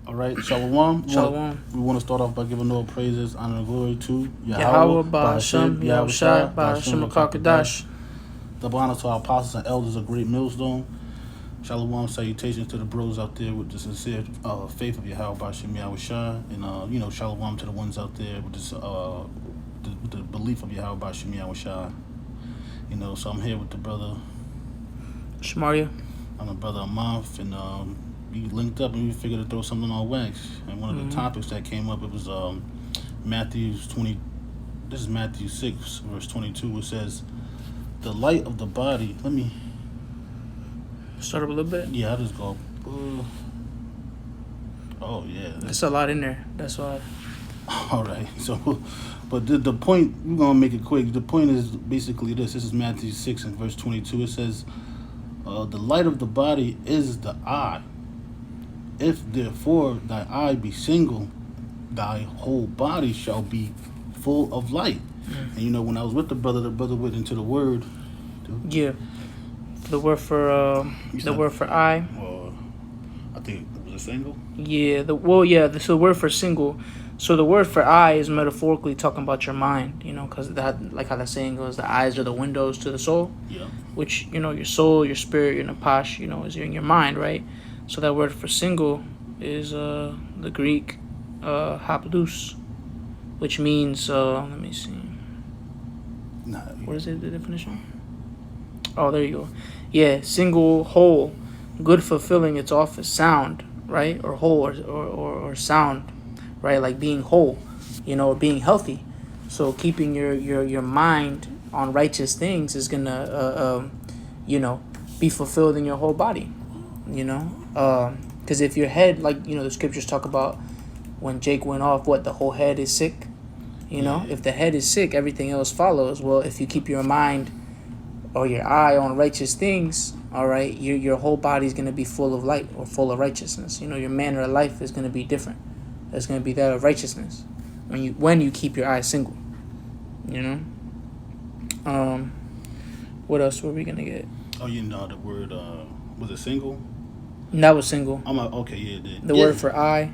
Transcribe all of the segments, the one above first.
All right, Shalom. Shalom. We want to start off by giving all praises, honor, and glory to Yahweh, Ba'ashem, Yahushai, Ba'ashem, Kakadash. Double honor to our apostles and elders of Great Millstone. Shalom, salutations to the bros out there with the sincere faith of Yahweh, Ba'ashem, Yahushai. And, shalom to the ones out there with this, with the belief of Yahweh, Ba'ashem, Yahushai. So I'm here with the brother Shamaria. I'm a brother a month, and we linked up and we figured to throw something on wax. And one of the topics that came up, it was Matthew 20. This is Matthew 6, verse 22. It says, "The light of the body." Let me start up a little bit. Yeah, I'll just go. Oh yeah, that's a lot in there. That's why. All right. So, but the point, we're gonna make it quick. The point is basically this. This is Matthew 6 and verse 22. It says, "The light of the body is the eye. If therefore thy eye be single, thy whole body shall be full of light." And when I was with the brother went into the word. Yeah. The word for eye. I think it was a single. Yeah. So the word for single. So the word for eye is metaphorically talking about your mind. Because that, like how that saying goes, the eyes are the windows to the soul. Yeah. Which your soul, your spirit, your napash, is in your mind, right? So that word for single is the Greek haplos, which means let me see. What is it? The definition? Oh, there you go. Yeah, single, whole, good, fulfilling its office, sound, right, or whole, or sound, right, like being whole, or being healthy. So keeping your mind on righteous things is gonna be fulfilled in your whole body. Because if your head, like the scriptures talk about when Jake went off, the whole head is sick. If the head is sick, everything else follows. Well, if you keep your mind or your eye on righteous things, all right, your whole body is gonna be full of light or full of righteousness. Your manner of life is gonna be different. It's gonna be that of righteousness when you keep your eye single. What else were we gonna get? Oh, the word was it single? That was single. I'm like, okay, yeah. The word for eye.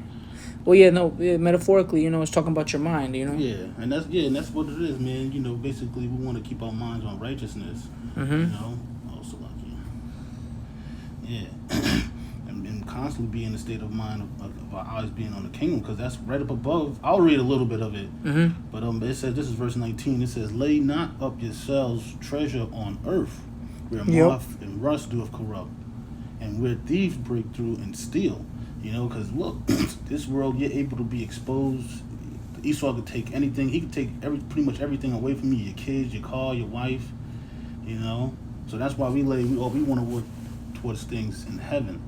Well, yeah, no. Metaphorically, it's talking about your mind. Yeah, and that's what it is, man. Basically, we want to keep our minds on righteousness. Also like and constantly be in the state of mind of our eyes being on the kingdom, because that's right up above. I'll read a little bit of it, but it says, this is verse 19. It says, "Lay not up yourselves treasure on earth, where moth and rust doeth corrupt, and where thieves break through and steal." Because look, this world, you're able to be exposed. Esau could take anything. He could take pretty much everything away from you. Your kids, your car, your wife. So that's why we want to work towards things in heaven.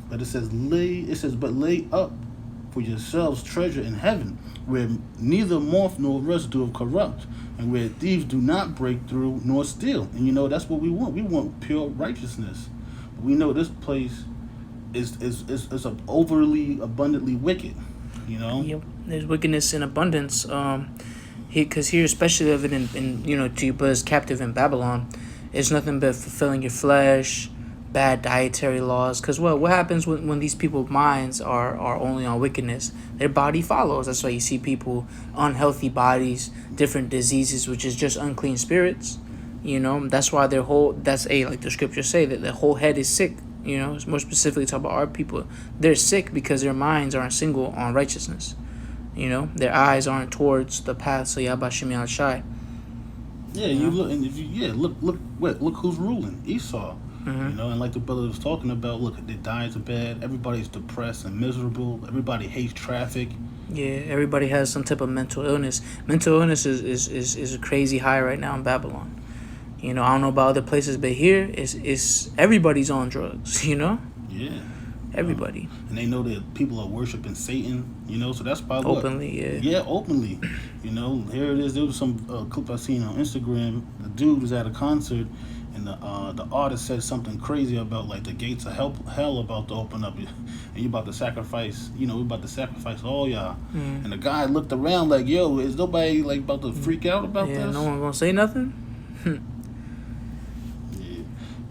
But it says but lay up for yourselves treasure in heaven, where neither moth nor rust doeth corrupt, and where thieves do not break through nor steal. And that's what we want. We want pure righteousness. But we know this place is overly abundantly wicked. Yep. There's wickedness in abundance. Because here, especially of it in to your brothers captive in Babylon, it's nothing but fulfilling your flesh, bad dietary laws. Because what happens when these people's minds are only on wickedness? Their body follows. That's why you see people, unhealthy bodies, different diseases, which is just unclean spirits. That's why like the scriptures say, that the whole head is sick. It's more specifically talk about our people. They're sick because their minds aren't single on righteousness. Their eyes aren't towards the paths of Yahweh Shem Yahushai. Yeah, you look, and if look who's ruling, Esau. And like the brother was talking about, look, their diets are bad. Everybody's depressed and miserable. Everybody hates traffic. Yeah, everybody has some type of mental illness. Mental illness is a crazy high right now in Babylon. I don't know about other places, but here is everybody's on drugs. Yeah. Everybody. And they know that people are worshiping Satan. So that's probably openly. What? Yeah, openly. Here it is. There was some clip I seen on Instagram. The dude was at a concert, and the artist said something crazy about like the gates of hell about to open up, and you about to sacrifice. We about to sacrifice all y'all. And the guy looked around like, yo, is nobody like about to freak out about this? Yeah, no one gonna say nothing.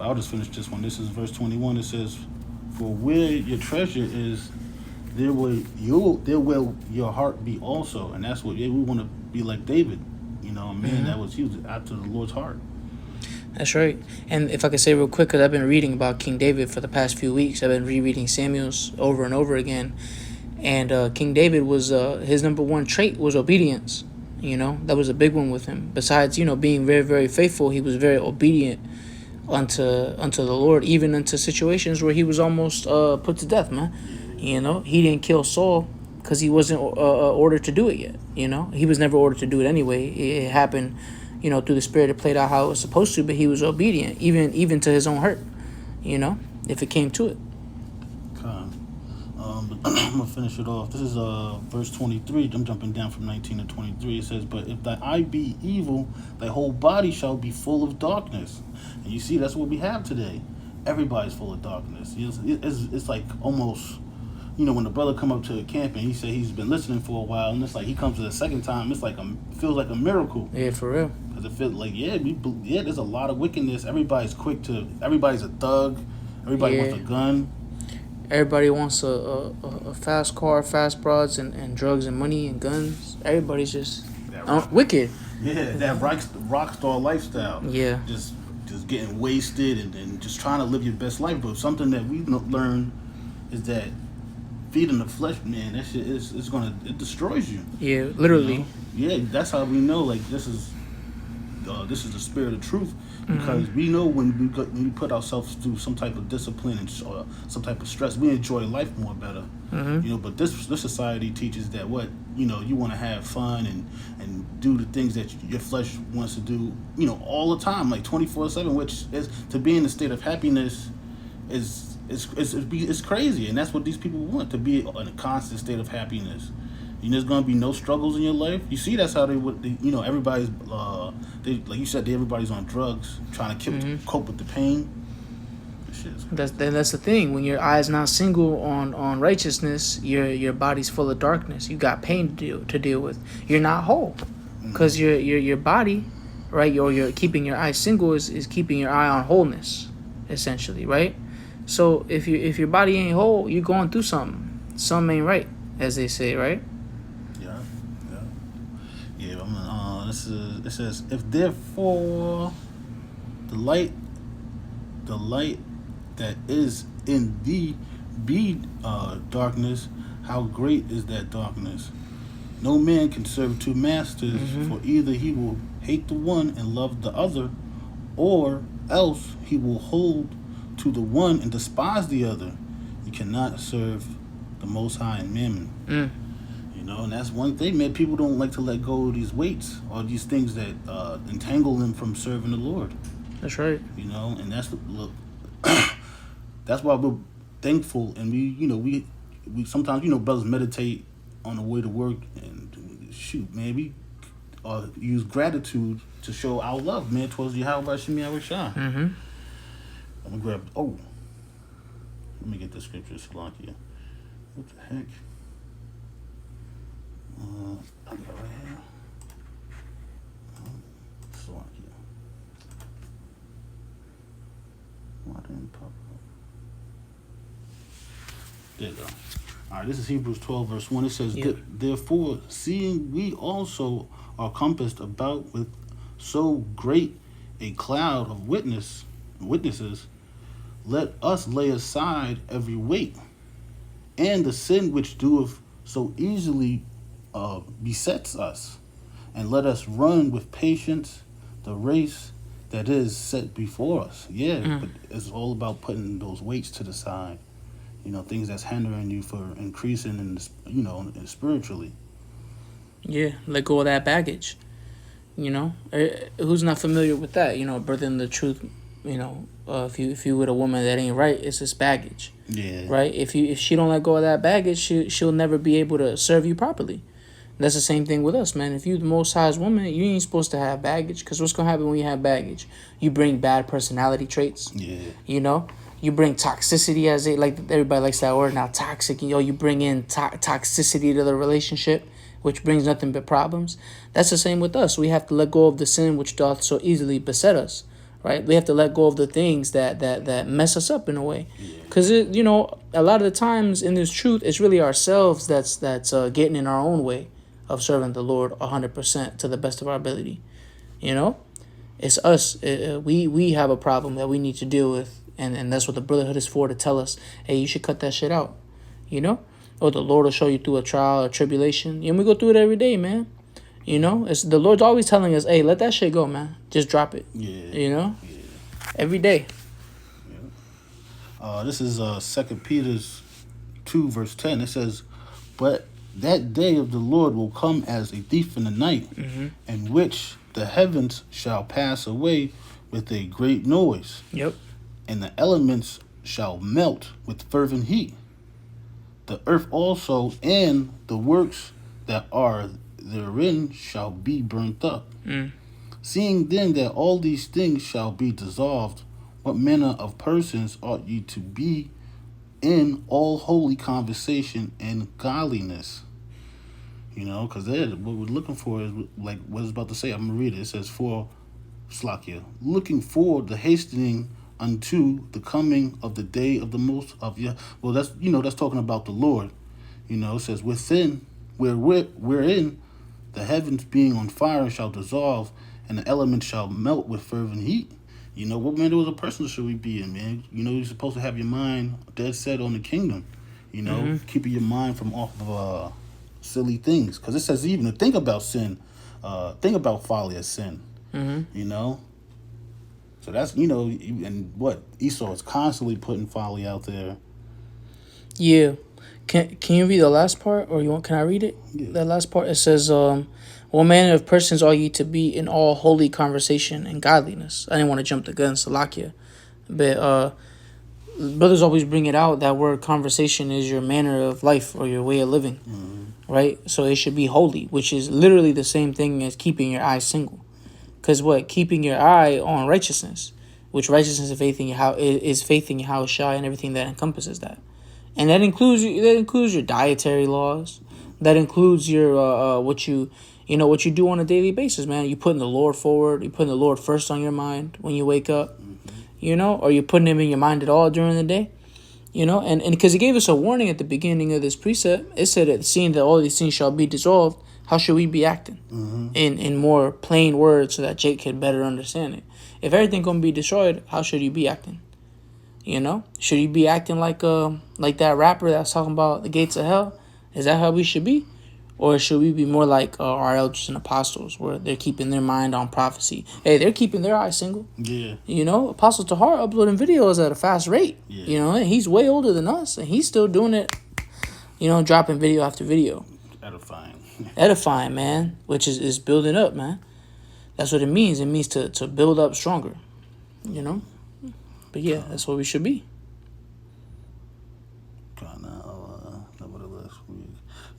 I'll just finish this one. This is verse 21. It says, For where your treasure is, there will your heart be also, and that's what we want to be like David. You know, a man that was he was after the Lord's heart. That's right. And if I could say real quick, because I've been reading about King David for the past few weeks, I've been rereading Samuel's over and over again. And King David was his number one trait was obedience. You know, that was a big one with him. Besides, you know, being very, very faithful, he was very obedient unto the Lord, even into situations where he was almost put to death, man. You know, he didn't kill Saul because he wasn't ordered to do it yet. You know, he was never ordered to do it anyway. It happened, you know, through the Spirit. It played out how it was supposed to, but he was obedient, even to his own hurt. You know, if it came to it. But I'm gonna finish it off. This is verse 23. I'm jumping down from 19 to 23. It says, "But if thy eye be evil, thy whole body shall be full of darkness." And you see, that's what we have today. Everybody's full of darkness. It's like almost, you know, when the brother come up to a camp and he said he's been listening for a while, and it's like he comes to the second time, it's like feels like a miracle. Yeah, for real. Because it feels like there's a lot of wickedness. Everybody's everybody's a thug. Everybody wants a gun. Everybody wants a fast car, fast broads, and drugs and money and guns. Everybody's just wicked. Yeah, that rock star lifestyle. Yeah. Just getting wasted and just trying to live your best life. But something that we learn is that feeding the flesh, man, that shit it destroys you. Yeah, literally. You know? Yeah, that's how we know. Like this is the spirit of truth, because we know when we put ourselves through some type of discipline and some type of stress, we enjoy life more better. You know, but this society teaches that you want to have fun and do the things that your flesh wants to do, you know, all the time, like 24/7, which is to be in a state of happiness is crazy, and that's what these people want, to be in a constant state of happiness. You know, there's gonna be no struggles in your life. You see, that's how everybody's like you said, everybody's on drugs, trying to cope with the pain. That's the thing. When your eye's not single on righteousness, your body's full of darkness. You got pain to deal with. You're not whole, because your body, right? You're keeping your eye single is keeping your eye on wholeness, essentially, right? So if your body ain't whole, you're going through something. Something ain't right, as they say, right? It says, "If therefore the light that is in thee be darkness, how great is that darkness? No man can serve two masters, for either he will hate the one and love the other, or else he will hold to the one and despise the other. You cannot serve the Most High and Mammon." You know, and that's one thing, man. People don't like to let go of these weights or these things that entangle them from serving the Lord. That's right. You know, and that's why we're thankful, and we sometimes, brothers meditate on the way to work, and shoot, man, we use gratitude to show our love, man, towards Yahweh Shem Yahweh Shah. I'm gonna grab. Let me get the scripture, Salakia. What the heck? I got it right here. Salakia. Why didn't it pop up? There you go. All right, this is Hebrews 12, verse 1. It says, "Therefore, seeing we also are compassed about with so great a cloud of witnesses, let us lay aside every weight and the sin which doeth so easily besets us, and let us run with patience the race that is set before us." But it's all about putting those weights to the side. Things that's hindering you for increasing in spiritually. Yeah, let go of that baggage. Who's not familiar with that? Brother in the truth. If you with a woman that ain't right, it's just baggage. Yeah. Right. If she don't let go of that baggage, she'll never be able to serve you properly. That's the same thing with us, man. If you the Most High's woman, you ain't supposed to have baggage, because what's gonna happen when you have baggage? You bring bad personality traits. Yeah. You bring toxicity, as everybody likes that word now, toxic. You bring in toxicity to the relationship, which brings nothing but problems. That's the same with us. We have to let go of the sin which doth so easily beset us, right? We have to let go of the things that mess us up in a way, because you know, a lot of the times in this truth, it's really ourselves that's getting in our own way of serving the Lord 100% to the best of our ability. You know, it's us. We have a problem that we need to deal with, and that's what the brotherhood is for, to tell us, hey, you should cut that shit out. You know, or the Lord will show you through a trial or tribulation, and we go through it every day, man. You know, it's the Lord's always telling us, hey, let that shit go, man. Just drop it. Yeah. You know, every day. This is 2 Peter's 2 verse 10. It says, "But that day of the Lord will come as a thief in the night, in which the heavens shall pass away with a great noise, Yep. and the elements shall melt with fervent heat. The earth also and the works that are therein shall be burnt up. Seeing then that all these things shall be dissolved, what manner of persons ought ye to be in all holy conversation and godliness?" You know, because what we're looking for is like what it's about to say. I'm going to read it. It says, "For Slakia, looking forward the hastening unto the coming of the day of the most of you." Well, that's, you know, that's talking about the Lord. You know, it says, "Within, wherein the heavens being on fire shall dissolve, and the elements shall melt with fervent heat." You know, what manner of a person should we be in, man? You know, you're supposed to have your mind dead set on the kingdom. You know, keeping your mind from off of silly things. Because it says even to think about sin, think about folly as sin. You know? So that's, you know, and what? Esau is constantly putting folly out there. Yeah. Can you read the last part, or can I read it? Yeah. The last part, it says, "What manner of persons are ye to be in all holy conversation and godliness?" I didn't want to jump the gun, Salakia, but brothers always bring it out, that word conversation is your manner of life or your way of living, right? So it should be holy, which is literally the same thing as keeping your eye single. Because what? Keeping your eye on righteousness, which righteousness is faith in Yahushua and everything that encompasses that. And that includes your dietary laws. That includes your what you do on a daily basis, man. You putting the Lord forward. You putting the Lord first on your mind when you wake up, you know, or you're putting Him in your mind at all during the day, you know. And because He gave us a warning at the beginning of this precept, it said that seeing that all these things shall be dissolved, how should we be acting? In more plain words, so that Jake can better understand it. If everything gonna be destroyed, how should you be acting? You know, should you be acting like that rapper that's talking about the gates of hell? Is that how we should be? Or should we be more like our elders and apostles, where they're keeping their mind on prophecy? Hey, they're keeping their eyes single. Yeah. You know, Apostle Tahar uploading videos at a fast rate. Yeah. You know, and he's way older than us, and he's still doing it, you know, dropping video after video. Edifying, man, which is building up, man. That's what it means. It means to build up stronger, you know? But yeah, that's what we should be.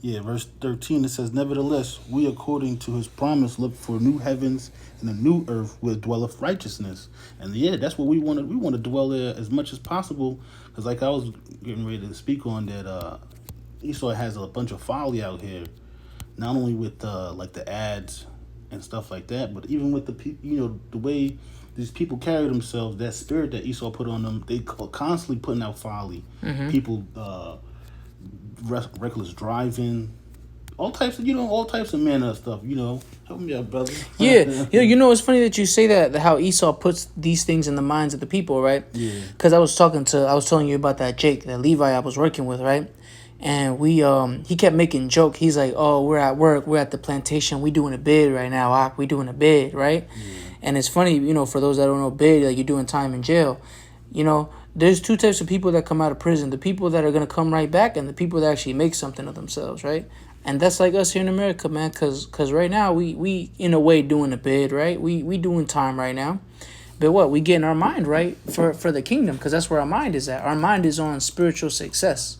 Nevertheless, verse 13, it says, "Nevertheless, we according to His promise look for new heavens and a new earth where dwelleth righteousness." And yeah, that's what we want to. We want to dwell there as much as possible, because like I was getting ready to speak on that, Esau has a bunch of folly out here, not only with like the ads and stuff like that, but even with the the way these people carry themselves, that spirit that Esau put on them, they constantly putting out folly. People, reckless driving, all types of manner of stuff. You know, help me out, brother. Yeah, you know, it's funny that you say that how Esau puts these things in the minds of the people, right? Yeah. Because I was telling you about that Jake, that Levi I was working with, right? And he kept making joke. He's like, "Oh, we're at work. We're at the plantation. We doing a bid right now. We doing a bid, right?" And it's funny, you know, for those that don't know bid, like you're doing time in jail. You know, there's two types of people that come out of prison: the people that are gonna come right back, and the people that actually make something of themselves, right? And that's like us here in America, man. Cause right now we in a way doing a bid, right? We doing time right now. But what? We getting our mind right for the kingdom, because that's where our mind is at. Our mind is on spiritual success.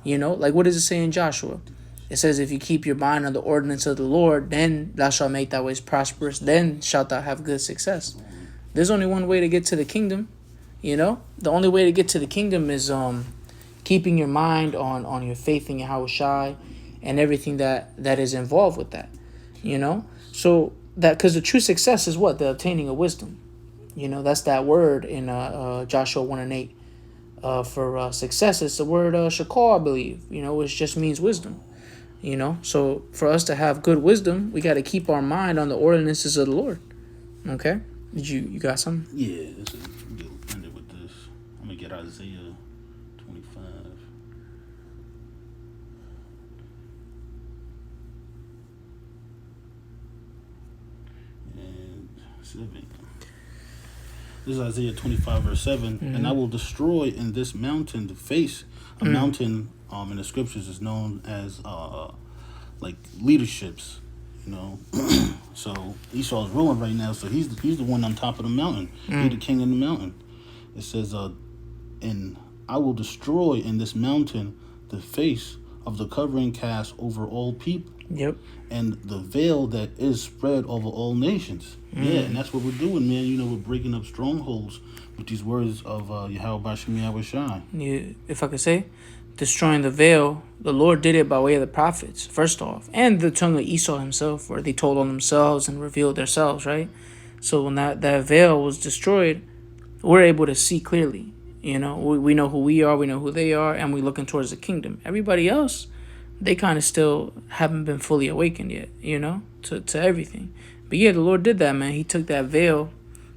You know, like what does it say in Joshua? It says, "If you keep your mind on the ordinance of the Lord, then thou shalt make thy ways prosperous, then shalt thou have good success." There's only one way to get to the kingdom, you know? The only way to get to the kingdom is keeping your mind on your faith in Yahushua and everything that is involved with that, you know? So that, because the true success is what? The obtaining of wisdom. You know, that's that word in Joshua 1 and 8. For success, it's the word shakar, I believe. You know, which just means wisdom. You know, so for us to have good wisdom, we got to keep our mind on the ordinances of the Lord. Okay, you got something? Yeah, this is get ended with this. I'm gonna get Isaiah 25 and 7. This is Isaiah 25 verse 7. And I will destroy in this mountain the face. A mountain in the scriptures is known as like leaderships, you know. So Esau's ruling right now, so he's the one on top of the mountain. He's the king in the mountain. It says and I will destroy in this mountain the face of the covering cast over all people. Yep. And the veil that is spread over all nations. Yeah, and that's what we're doing, man. You know, we're breaking up strongholds with these words of Yahweh Bashim Yahweh Shai. Yeah, if I could say, destroying the veil, the Lord did it by way of the prophets, first off, and the tongue of Esau himself, where they told on themselves and revealed themselves, right? So when that veil was destroyed, we're able to see clearly. You know, we know who we are, we know who they are, and we're looking towards the kingdom. Everybody else, they kind of still haven't been fully awakened yet, you know, to everything. But yeah, the Lord did that, man. He took that veil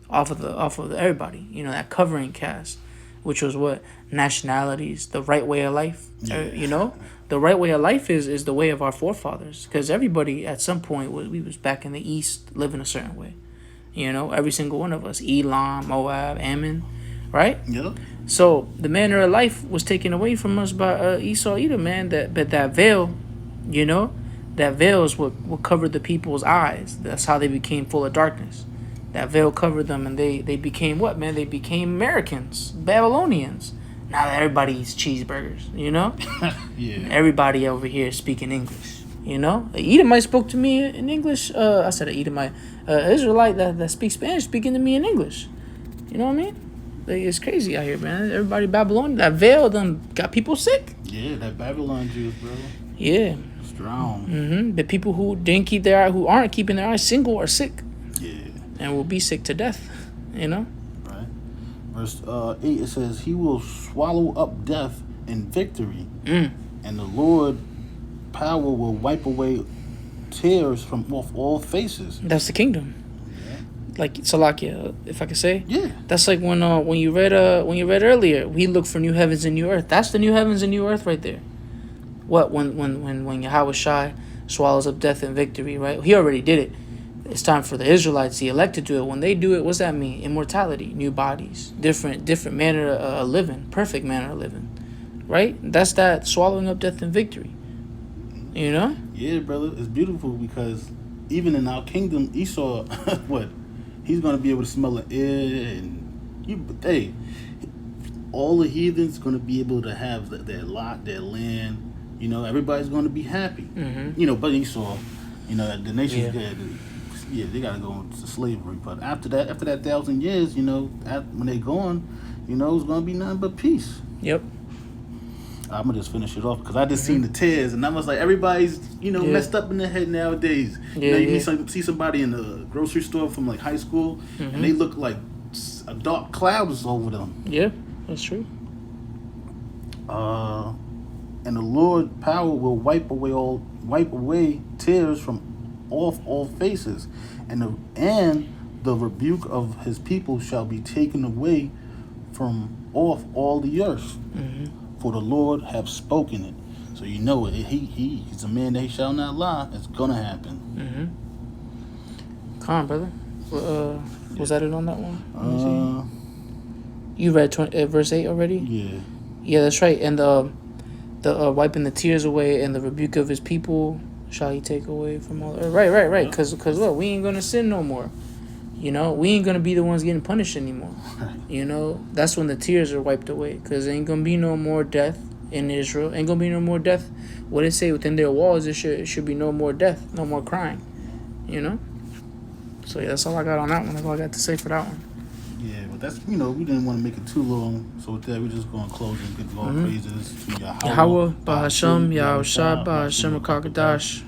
off of everybody, you know, that covering cast, which was what? Nationalities, the right way of life. Yeah. You know, the right way of life is the way of our forefathers, because everybody at some point we was back in the East living a certain way. You know, every single one of us, Elam, Moab, Ammon, right? Yep. So the manner of life was taken away from us by Esau, Edom, man. But that veil, you know, that veil is what covered the people's eyes. That's how they became full of darkness. That veil covered them, and they became what, man? They became Americans, Babylonians. Now that everybody eats cheeseburgers, you know? Yeah. Everybody over here is speaking English, you know? An Edomite spoke to me in English. I said an Edomite. Israelite that speaks Spanish speaking to me in English. You know what I mean? Like, it's crazy out here, man. Everybody Babylonian. That veil done got people sick. Yeah, that Babylon Jews, bro. Yeah. Strong. The people who who aren't keeping their eyes single are sick. Yeah. And will be sick to death, you know? Right. Verse 8, it says, he will swallow up death in victory, and the Lord power will wipe away tears from off all faces. That's the kingdom. Like Salakia, if I could say. Yeah. That's like when you read earlier, we look for new heavens and new earth. That's the new heavens and new earth right there. What when Yahweh Shai swallows up death in victory, right? He already did it. It's time for the Israelites, the elect, to do it. When they do it, what's that mean? Immortality, new bodies, different manner of living, perfect manner of living, right? That's that swallowing up death in victory. You know? Yeah, brother. It's beautiful because even in our kingdom, Esau, what? He's going to be able to smell the air, and all the heathens going to be able to have their lot, their land. You know, everybody's going to be happy. You know, but Esau, you know, the nation's dead. Yeah, they got to go into slavery. But after that 1,000 years, you know, when they're gone, you know, it's going to be nothing but peace. Yep. I'm going to just finish it off because I just seen the tears, and I was like, everybody's, you know, messed up in their head nowadays. You know, you see somebody in the grocery store from like high school, and they look like a dark clouds over them. Yeah, that's true. And the Lord power will wipe away tears from off all faces, and the rebuke of his people shall be taken away from off all the earth. For the Lord have spoken it. So you know it. He's a man that he shall not lie. It's gonna happen. Come on, brother. Was that it on that one? You read verse 8 already? Yeah. Yeah, that's right. And the wiping the tears away and the rebuke of his people shall he take away from all. Right. Because look, we ain't gonna sin no more. You know, we ain't gonna be the ones getting punished anymore. You know, that's when the tears are wiped away, because there ain't gonna be no more death in Israel. Ain't gonna be no more death. What it say within their walls? It should be no more death, no more crying. You know. So yeah, that's all I got on that one. That's all I got to say for that one. Yeah, but that's, you know, we didn't want to make it too long. So with that, we're just going to close and give all praises to Yahweh, Bahasham, Yahushua, Bahasham, Kakadash.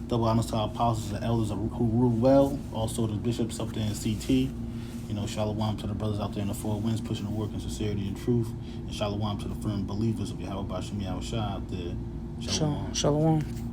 Double honors to our apostles and elders who rule well. Also the bishops up there in CT. You know, shalom to the brothers out there in the four winds pushing the work in sincerity and truth. And shalom to the firm believers of Yahweh Bashim Yahweh Shah out there. Shalom. Shalom.